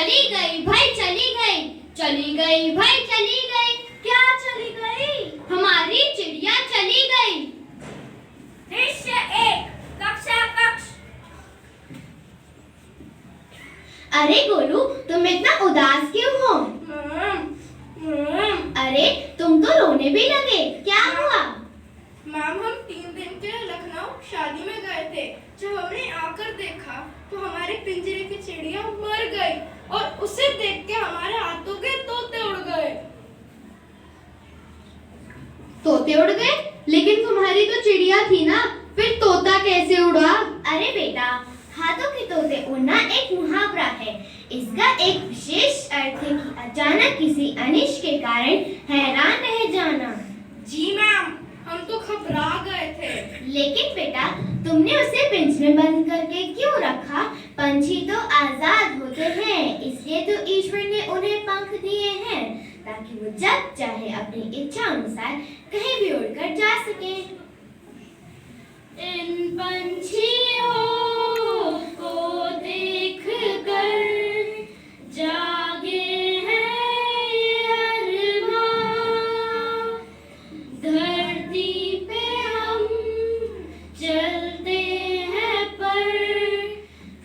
चली गई भाई चली गई, चली गई भाई चली गई। क्या चली गई? हमारी चिड़िया चली गई। दृश्य 1 कक्षा कक्ष। अरे गोलू, तुम इतना उदास क्यों हो? अरे तुम तो रोने भी लगे, क्या हुआ? मैम, हम 3 दिन के लखनऊ शादी में गए थे। जब हमने आकर देखा तो हमारे पिंजरे की चिड़िया मर गई और उसे देख के हमारे हाथों के तोते उड़ गए। तोते उड़ गए? लेकिन तुम्हारी तो चिड़िया थी ना, फिर तोता कैसे उड़ा? अरे बेटा, हाथों के तोते उड़ना एक मुहावरा है। इसका एक विशेष अर्थ है कि अचानक किसी अनिष्ट के कारण हैरान रह जाना। जी मैम, हम तो घबरा गए थे। लेकिन बेटा, तुमने उसे पिंजरे में बंद करके क्यों रखा? पंछी तो आजाद होते हैं, इसलिए तो ईश्वर ने उन्हें पंख दिए हैं ताकि वो जब चाहे अपनी इच्छा अनुसार कहीं भी उड़कर जा सके। इन पंछियों को देखकर जागे हैं ये अरमान, धरती पे हम चलते हैं पर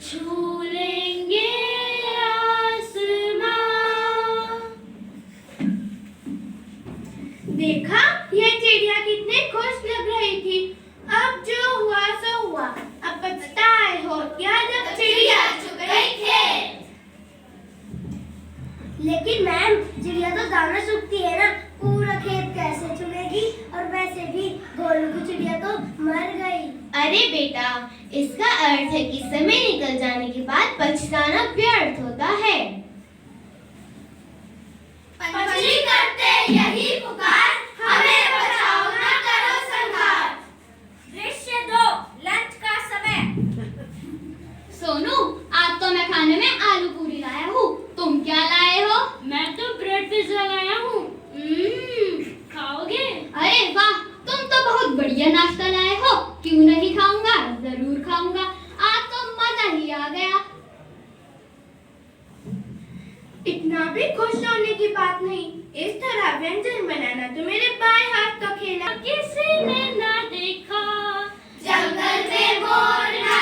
छू लेंगे आसमां। देखा, यह चिड़िया कितनी खुश लग रही थी। अब जो हुआ सो हुआ, अब पछताए हो क्या जब चिड़िया चुग गई खेत। लेकिन मैम, चिड़िया तो दाना चुगती है ना, पूरा खेत कैसे चुगेगी? और वैसे भी गोलू की चिड़िया तो मर गई। अरे बेटा, इसका अर्थ है कि समय निकल जाने के बाद पछताना व्यर्थ होता है। पंछी करते यही पुकार, हमें बचाओ ना करो संहार। दृश्य 2 लंच का समय। सोनू, आज तो मैं खाने में आलू पूरी लाया हूँ, तुम क्या लाए हो? मैं तो ब्रेड पिज्जा लाया हूँ। खाओगे? अरे वाह, तुम तो बहुत बढ़िया नाश्ता लाए हो। क्यों नहीं खाऊंगा, जरूर खाऊंगा। आज तो मजा ही आ गया। इतना भी खुश होने की बात नहीं। इस तरह व्यंजन बनाना तो मेरे बाएं हाथ का खेल है। किसी ने ना देखा जंगल में मोर ना